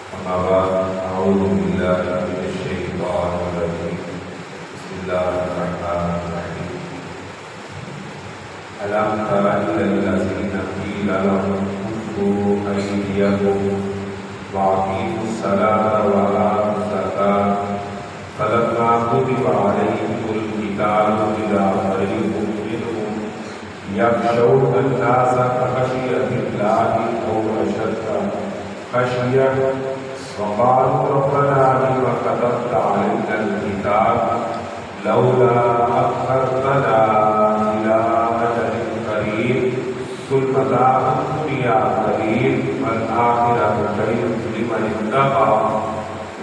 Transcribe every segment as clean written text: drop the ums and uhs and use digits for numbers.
أما بعد أعوذ بالله من الشيطان الرجيم بسم الله الرحمن الرحيم ألم تر إلى الذين قيل لهم كفوا أيديكم وأقيموا الصلاة وآتوا الزكاة فلما كتب عليهم القتال إذا فريق منهم يخشون الناس كخشية الله أو أشد خشية وقالوا ربنا لم كتبت علينا القتال لولا أخرتنا إلى أجل قريب قل متاع الدنيا قليل والآخرة خير لمن اتقى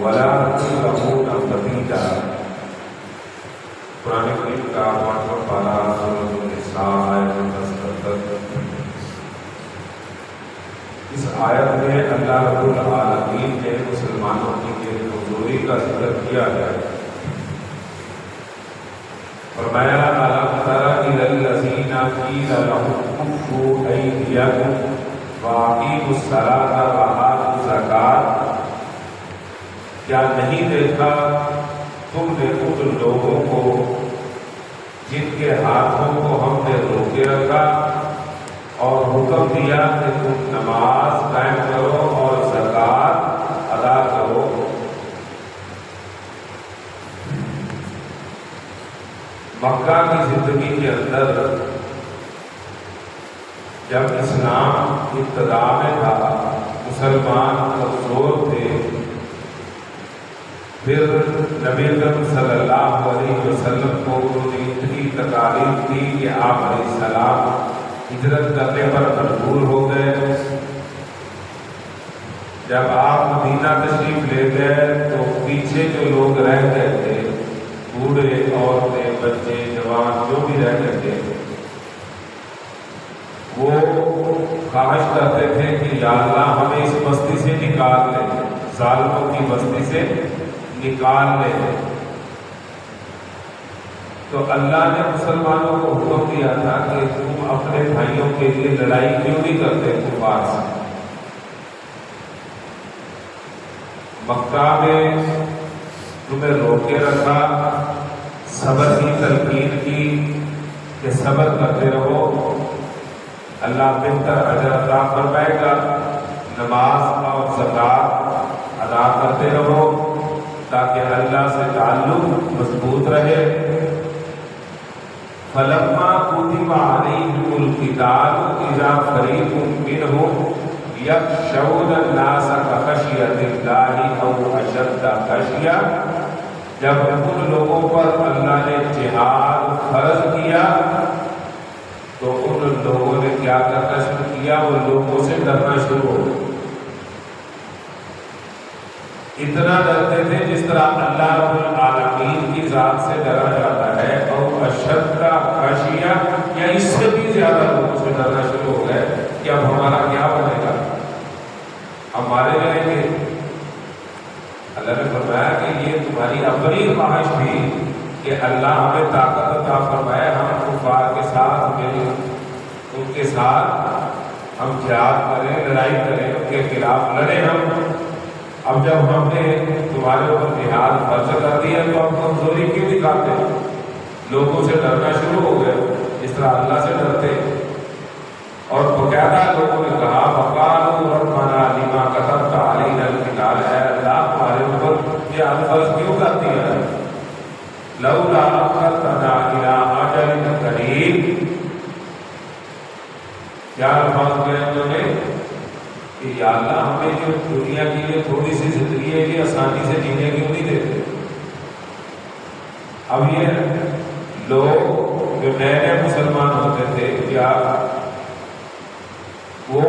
ولا تظلمون فتيلا۔ قرآن کریم کا 5واں پارہ سورۃ النساء آیت 10۔ اس آیت میں اللہ رب العالمین نے مسلمانوں کی کمزوری کا ذکر کیا ہے۔ فرمایا ألم تر إلى الذين قيل لهم كفوا أيديكم وأقيموا الصلاة وآتوا الزكاة، کیا نہیں دیکھا تم نے ان لوگوں کو جن کے ہاتھوں کو ہم نے روکے رکھا اور حکم دیا کہ تم نماز قائم کرو اور زکوٰۃ ادا کرو۔ مکہ کی زندگی کے اندر جب اسلام ابتدا میں تھا، مسلمان کمزور تھے، پھر نبی اکرم صلی اللہ علیہ وسلم کو انہوں نے اتنی تکالیف دی کہ آپ علیہ السلام ہجرت کرنے پر مجبور ہو گئے۔ جب آپ مدینہ تشریف لے گئے تو پیچھے جو لوگ رہ گئے تھے، بوڑھے، عورتیں، بچے، جوان، جو بھی رہ گئے تھے، وہ خواہش کرتے تھے کہ یا اللہ ہمیں اس بستی سے نکال لے، ظالموں کی بستی سے نکال لے۔ تو اللہ نے مسلمانوں کو حکم دیا تھا کہ تم اپنے بھائیوں کے لیے لڑائی کیوں نہیں کرتے کفار سے؟ مکہ میں تمہیں روکے رکھا، صبر کی تلقین کی کہ صبر کرتے رہو، اللہ بہتر اجر عطا فرمائے گا، نماز اور زکوٰۃ ادا کرتے رہو تاکہ اللہ سے تعلق مضبوط رہے۔ فلما كتب عليهم القتال إذا فريق منهم يخشون الناس كخشية الله أو أشد خشية، جب ان لوگوں پر اللہ نے جہاد فرض کیا تو ان لوگوں نے کیا کرنا شروع کیا؟ وہ لوگوں سے ڈرنا شروع ہو گیا۔ اتنا ڈرتے تھے جس طرح اللہ رب العالمین کی ذات سے ڈرا جاتا ہے، اور اشد کا خشیہ یا اس سے بھی زیادہ لوگوں سے ڈرنا شروع ہو گئے کہ اب ہمارا کیا بنے گا، ہم مارے جائیں گے۔ اللہ نے فرمایا کہ یہ تمہاری اپنی خواہش تھی کہ اللہ ہمیں طاقت عطا فرمائے، ہم کفار کے ساتھ مل ان کے ساتھ ہم جہاد کریں، لڑائی کریں، ان کے خلاف لڑیں ہم۔ اب جب ہم نے تمہارے اوپر جہاد فرض کر دیا تو ہم کمزوری کیوں دکھاتے ہیں؟ لوگوں سے ڈرنا شروع ہو گئے اس طرح اللہ سے ڈرتے۔ اور باقاعدہ لوگوں نے کہا وقالوا ربنا لما كتبت علينا القتال، اے اللہ ہمارے اوپر یہ فرض کیوں کر دیا ہے؟ لولا أخرتنا إلى أجل قريب، کیا الفاظ کہے انہوں نے کہ یا اللہ ہمیں جو دنیا کی یہ تھوڑی سی زندگی ہے یہ آسانی سے جینے کیوں نہیں دیتے؟ اب یہ لوگ جو نئے نئے مسلمان ہوتے تھے، کیا وہ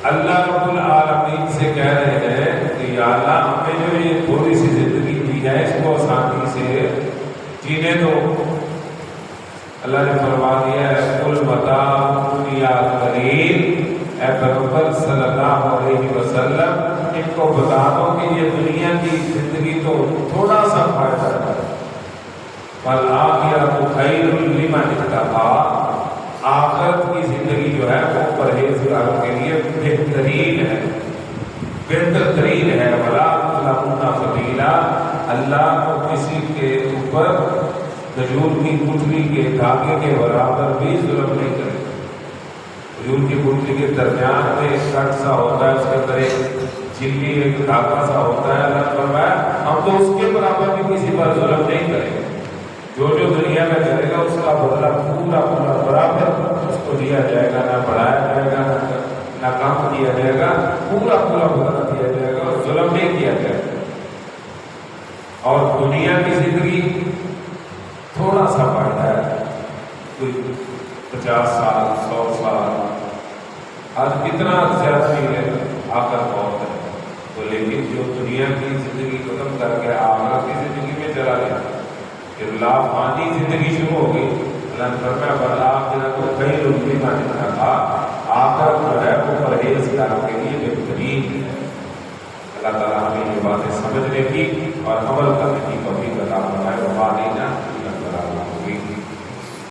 اللہ رب العالمین سے کہہ رہے ہیں کہ یا اللہ ہمیں جو یہ تھوڑی سی زندگی دی ہے اس کو آسانی سے جینے دو۔ اللہ نے فرما دیا ہے قل متاع الدنیا قلیل، اے پیغمبر صلی اللہ علیہ وسلم ان کو بتا دو کہ یہ دنیا کی زندگی تو تھوڑا سا فائدہ ہے، والآخرۃ خیر لمن اتقی، آخرت کی زندگی جو ہے وہ پرہیزگاروں کے لیے بہترین ہے۔ بہتر ترین ہے۔ ولا تظلمون فتیلا، اللہ کو کسی کے اوپر کھجور کی گٹھلی کے دھاگے کے برابر بھی ظلم نہیں کرے۔ کھجور کی گٹھلی کے درمیان میں ایک کٹ سا ہوتا ہے، اس کے اندر ایک جھلی ایک دھاگا سا ہوتا ہے، اللہ نے فرمایا ہم تو اس کے برابر بھی کسی پر ظلم نہیں کریں گے۔ جو جو دنیا میں کرے گا اس کا بدلہ پورا پورا برابر اس کو دیا جائے گا، نہ بڑھایا جائے گا نہ کم دیا جائے گا، پورا پورا بدلہ دیا جائے گا اور ظلم نہیں کیا جائے گا۔ اور دنیا کی زندگی تھوڑا سا فائدہ ہے، کوئی 50 سال 100 سال، آج کتنا زیادہ ہے آ کر بہت ہے تو، لیکن جو دنیا کی زندگی ختم کر کے آخرت کی زندگی میں چلا گیا، پھر لافانی زندگی شروع ہو گئی۔ اللہ نے فرمایا بل آخرت خیر لمن اتقی، آخرت جو ہے وہ پرہیزگار کے لیے بہترین ہے۔ اللہ تعالیٰ ہمیں یہ باتیں سمجھنے کی اور عمل کرنے کی